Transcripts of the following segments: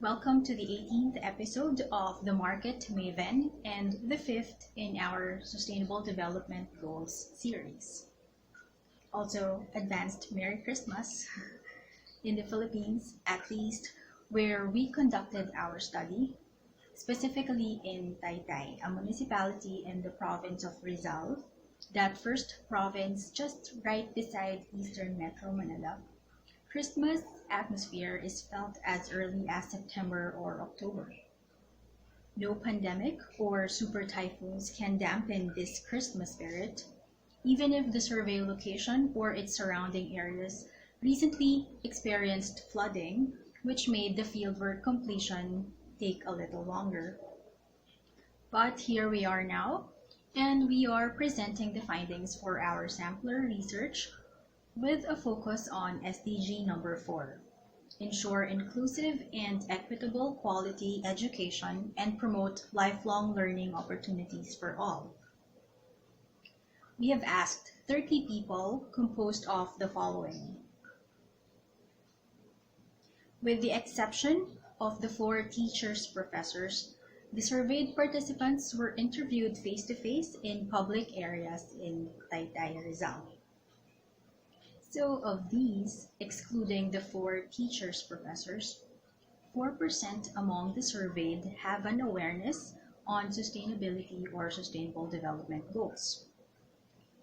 Welcome to the 18th episode of The Market Maven and the 5th in our Sustainable Development Goals series. Also, advanced Merry Christmas in the Philippines, at least where we conducted our study, specifically in Taytay, a municipality in the province of Rizal, that first province just right beside Eastern Metro Manila. Christmas atmosphere is felt as early as September or October. No pandemic or super typhoons can dampen this Christmas spirit, even if the survey location or its surrounding areas recently experienced flooding, which made the fieldwork completion take a little longer. But here we are now, and we are presenting the findings for our sampler research with a focus on SDG number 4. Ensure inclusive and equitable quality education and promote lifelong learning opportunities for all. We have asked 30 people composed of the following. With the exception of the 4 teachers, professors, the surveyed participants were interviewed face-to-face in public areas in Taytay, Rizal. So of these, excluding the 4 teachers, professors, 4% among the surveyed have an awareness on sustainability or sustainable development goals.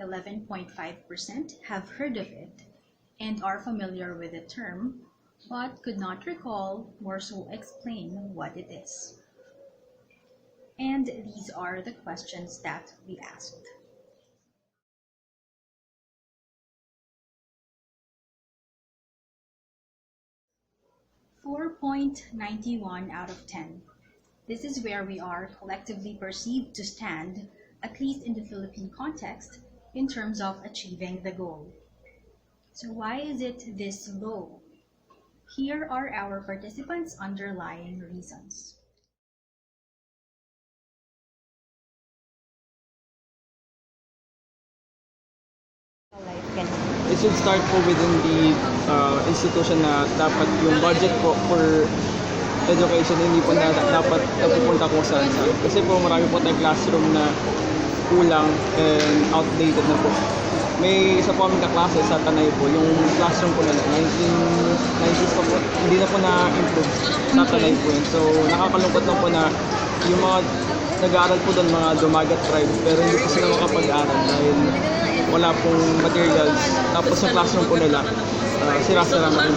11.5% have heard of it and are familiar with the term, but could not recall nor so explain what it is. And these are the questions that we asked. 4.91 out of 10. This is where we are collectively perceived to stand, at least in the Philippine context, in terms of achieving the goal. So why is it this low? Here are our participants' underlying reasons. It should start po within the institution na dapat yung budget po for education hindi po na dapat napupunta kung saan. Kasi po marami po tayong classroom na kulang and outdated na po. May isa po aming kaklase sa Tanay po, yung classroom po nila, 1990s pa po, hindi na po na-improve sa Tanay po yun. So nakakalungkot lang po na yung mga nag-aaral po doon, mga dumagat tribes, pero hindi po sila makapag-aaral dahil wala pong materials. Tapos sa classroom po nila, sira-sira na rin.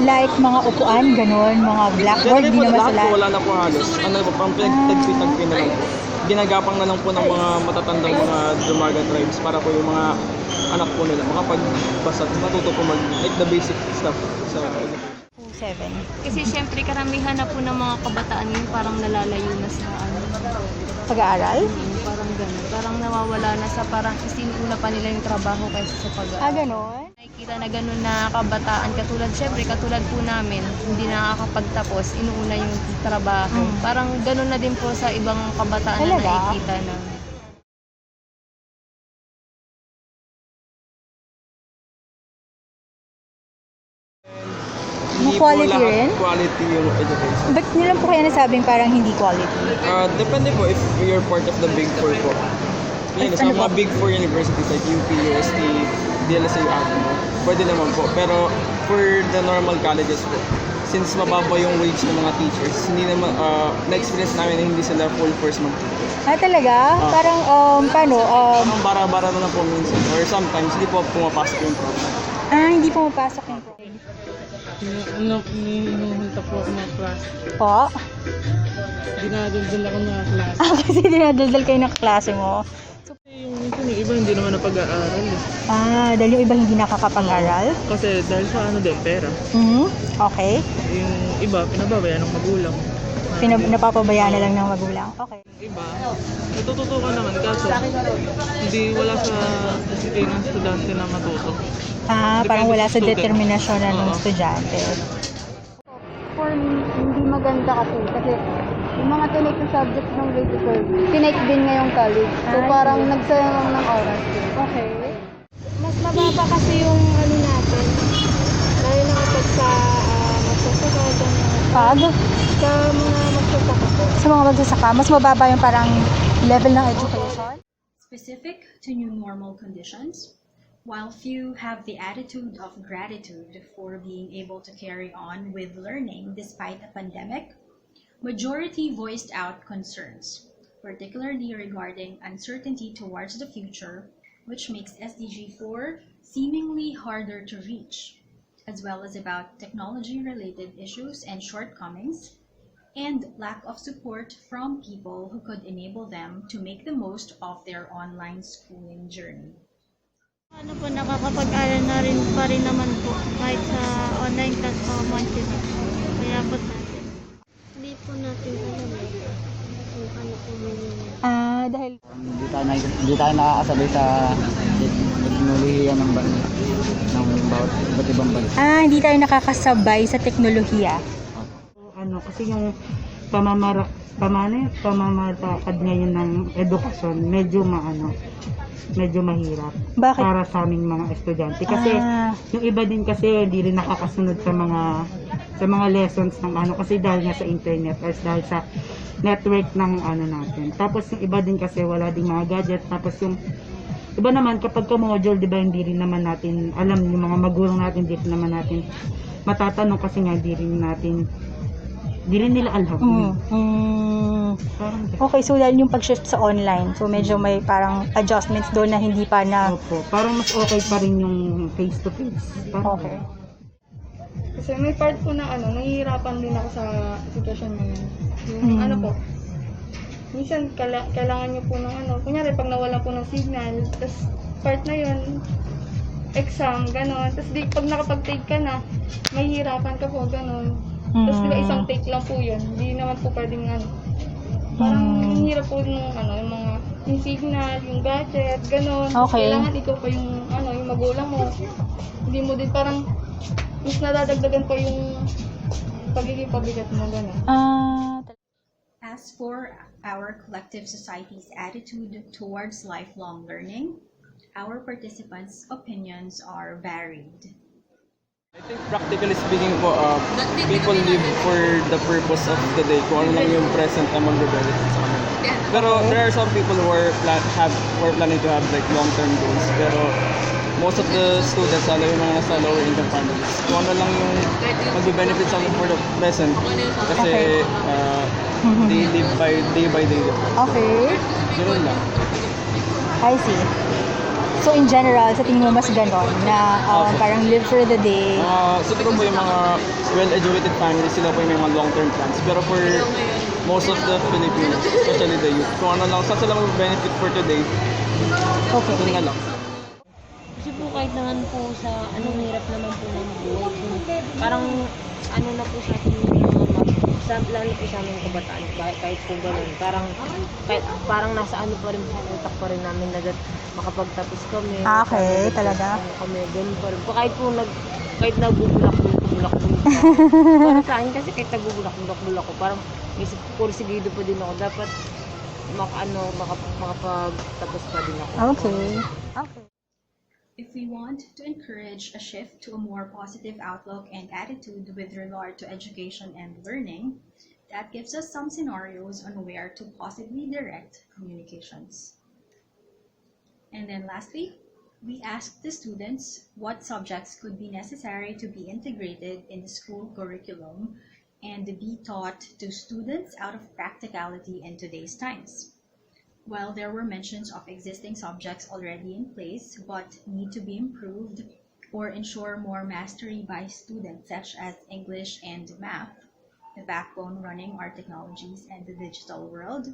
Like mga upuan, ganun, mga blackboard, di naman sila. Wala na po halos. Ano po, pang pinagtagpi-tagpi na lang po. Ginagapang na lang po ng mga matatandang mga dumagat tribes para po yung mga anak po nila makapag-basa, matuto po like the basic stuff sa 7. Kasi syempre karamihan na po ng mga kabataan ngayon parang nalalayo na sa Pag-aaral? Parang gano'n. Parang nawawala na sa parang isinuna pa nila yung trabaho kaysa sa pag-aaral. Ganon? Nakikita na gano'n na kabataan katulad po namin, hindi nakakapagtapos, inuuna yung trabaho. Parang gano'n na din po sa ibang kabataan na nakikita na. Quality rin? Quality yung education. Ba't nilang po kaya nasabing parang hindi quality? Depende po if you're part of the Big 4 po. Yun, sa mga Big 4 universities like UP, UST, DLSA, pwede naman po. Pero for the normal colleges po, since mababa yung wage ng mga teachers, hindi naman, na-experience namin na hindi sila full force mag-teach. Talaga? Parang, paano? Parang bara-bara na lang po minsan. Or sometimes, hindi po pumapasok yung program. Hindi pumapasok yung program. Hinuhunta po ako ng class. Po? Dinadaldal ako ng class. Kasi dinadaldal kayo ng klase mo. Yung iba hindi naman napag-aaral. Dahil yung iba hindi nakakapag-aral? Kasi dahil sa din, pera. Okay. Yung iba, pinababayaan ng magulang. Napapabayaan na lang ng magulang. Okay. Yung iba, natututukan naman. Kaso, hindi wala sa disiplina ng estudyante na matuto. Parang wala sa determinasyon ng estudyante. For hindi maganda kasi yung mga tinake na subjects ng grade 12, tinake din ngayong college. So parang nagsayang lang ng oras. Okay. Mas mababa kasi yung natin. Lalo na kapag sa magsasagot. Pag? Sa mga magsasaka po. Sa mga magsasaka, mas mababa yung parang level ng education? Specific to new normal conditions, while few have the attitude of gratitude for being able to carry on with learning despite a pandemic, majority voiced out concerns, particularly regarding uncertainty towards the future, which makes SDG 4 seemingly harder to reach, as well as about technology-related issues and shortcomings, and lack of support from people who could enable them to make the most of their online schooling journey. Ano po, nakakapag-aral na rin pa rin naman po kahit sa online class pa monthly na po. Kaya po natin. Hindi po natin alam kung ano po Dahil Hindi tayo nakakasabay sa teknolohiya ng bawat iba't ibang bansa. hindi tayo nakakasabay sa teknolohiya. Kasi yung pamamalakad ngayon ng edukasyon medyo mahirap. Bakit? Para sa aming mga estudyante kasi yung iba din kasi hindi rin nakakasunod sa mga lessons ng kasi dahil nga sa internet or dahil sa network ng natin. Tapos yung iba din kasi wala ding mga gadget. Tapos yung iba naman kapag module, di ba, hindi rin naman natin alam, yung mga magulang natin hindi rin naman natin matatanong kasi nga hindi rin nila alam. Okay, so dahil yung pag-shift sa online, so medyo may parang adjustments doon na hindi pa na... Opo, parang mas okay pa rin yung face-to-face. Okay. Kasi may part po na nahihirapan din ako sa sitwasyon ngayon. Yung po, minsan kailangan nyo po ng kunyari pag nawala po ng signal, tapos part na yun, exam, gano'n. Tapos pag nakapag-take ka na, mahihirapan ka po, gano'n. Tapos diba isang take lang po yun, hindi naman po pwedeng parang hirap po yung yung signal, yung gadget, gano'n. Okay. Kailangan ikaw pa yung yung magulang mo. Hindi mo din parang mas nadadagdagan pa yung pagiging pabigat mo, gano'n. As for our collective society's attitude towards lifelong learning, our participants' opinions are varied. I think practically speaking po, people live for the purpose of the day, kung ano lang yung present na mag-benefit sa kanila. Pero there are some people who are planning to have like long-term goals. Pero most of the students, yung mga nasa lower income families, kung ano lang yung mag-benefit sa for the present. Kasi they live by day. Okay. Yun lang. I see. So in general, sa tingin mo mas ganon na parang live for the day? Siguro po yung mga well-educated families, sila po yung mga long-term plans. Pero for most of the Filipinos, especially the youth, kung ano lang, saan sila mag-benefit for today, doon na lang. Kasi po kahit naman po sa hirap naman po ng buhay. Parang na po sa atin lalo po sa aming kabataan, kahit po gano'n, parang nasa pa rin sa utak pa rin namin na makapagtapos kami. Okay, talaga? Kami, gano'n pa rin po. Kahit nagbubulak-bulak ko. Para sa akin kasi kahit nagbubulak-bulak ko, parang isip ko, porsigido pa din ako. Dapat makapagtapos pa din ako. Okay. If we want to encourage a shift to a more positive outlook and attitude with regard to education and learning, that gives us some scenarios on where to possibly direct communications. And then lastly, we asked the students what subjects could be necessary to be integrated in the school curriculum and be taught to students out of practicality in today's times. While there were mentions of existing subjects already in place but need to be improved or ensure more mastery by students such as English and math, the backbone running our technologies and the digital world,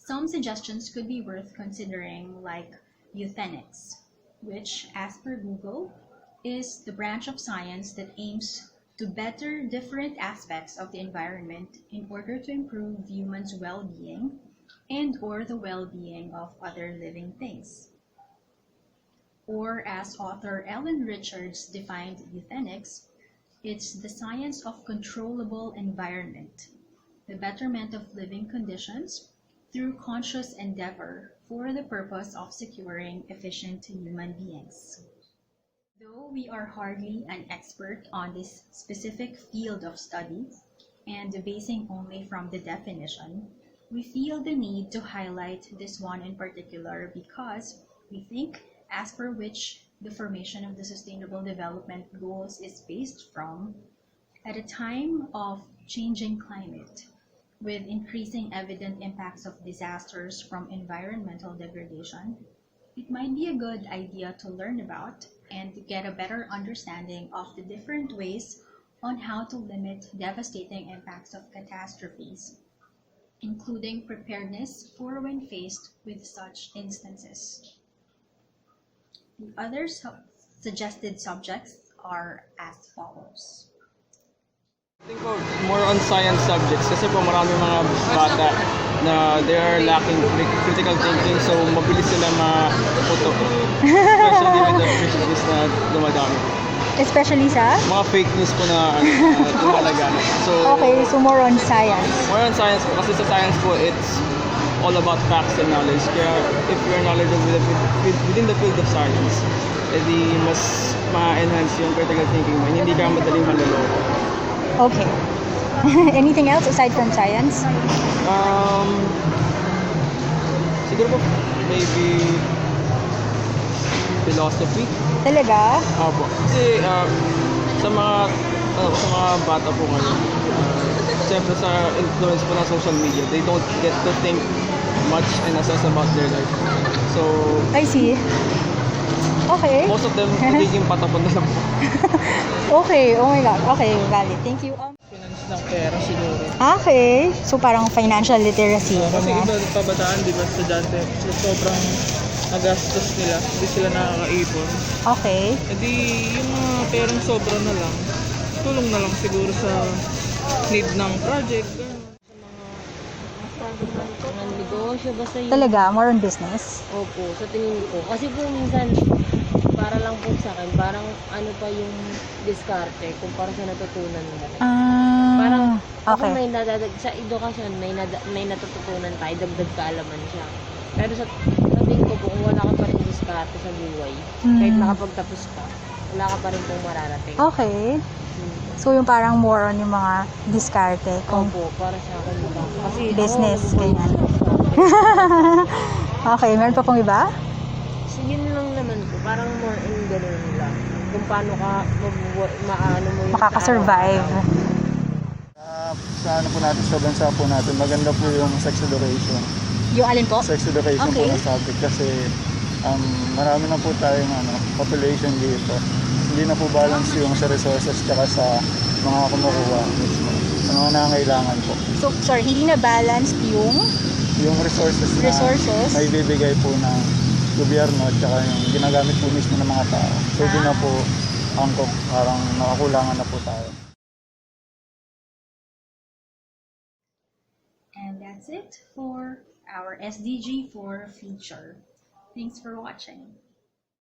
some suggestions could be worth considering, like euthenics, which, as per Google, is the branch of science that aims to better different aspects of the environment in order to improve humans' well-being and or the well-being of other living things. Or as author Ellen Richards defined euthenics, it's the science of controllable environment, the betterment of living conditions through conscious endeavor for the purpose of securing efficient human beings. Though we are hardly an expert on this specific field of study, and basing only from the definition, we feel the need to highlight this one in particular because we think as per which the formation of the Sustainable Development Goals is based from at a time of changing climate, with increasing evident impacts of disasters from environmental degradation, it might be a good idea to learn about and get a better understanding of the different ways on how to limit devastating impacts of catastrophes, including preparedness for when faced with such instances. The other suggested subjects are as follows. I think po, more on science subjects kasi po marami mga bata na they are lacking critical thinking so mabilis sila ma-puto. Especially with the fake news na dumadami. Especially sa? Mga fake news po na lumalaganap. So, Okay, so more on science. more on science po kasi sa science po it's all about facts and knowledge. Kaya if you're knowledgeable within the field of science, edi mas ma-enhance yung critical thinking mo. Hindi ka madaling maloloko. Okay. Anything else aside from science? Siguro po, maybe philosophy. Talaga? Opo. Kasi sa mga bata po ngayon, siyempre sa influence po ng social media, they don't get to think much and assess about their life. So, I see. Okay. most of them nagiging patapon na lang po. Okay, oh my God. Okay, valid. Thank you. Finance ng pera siguro. Okay. So parang financial literacy. Kasi ganyan. iba kabataan, di ba, estudyante, sobrang nagastos nila, hindi sila nakakaipon. Okay. E di, yung mga perang sobra na lang, tulong na lang siguro sa need ng project. Ganun. Mga negosyo, basta yun. Talaga, more on business. Opo, sa tingin ko. Kasi po minsan, para lang po sa akin, parang ano pa yung diskarte kumpara sa natutunan mo. Parang ako okay. may sa edukasyon, may natututunan tayo, dagdag kaalaman siya. Pero sa tingin ko po, kung wala ka pa rin diskarte sa buhay, kahit nakapagtapos ka, wala ka pa rin pong mararating. Okay. So yung parang more on yung mga diskarte. Kung Opo, para sa akin lang. Kasi business, ako, ganyan. Okay, meron pa pong iba? So, yun lang naman po. Parang more in ganun lang. Kung paano ka maano mo yung Makakasurvive. Sa ano po natin, sa bansa po natin, maganda po yung sex education. Yung alin po? Sex education Okay. po na subject kasi marami na po tayong population dito. Hindi na po balance yung sa resources tsaka sa mga kumukuha mismo. Sa mga nangangailangan po. So, sorry, hindi na balanced Yung resources na may bibigay po ng gobyerno tsaka yung ginagamit po mismo ng mga tao. So, di na po angkop, parang nakakulangan na po tayo. And that's it for our SDG for future. Thanks for watching.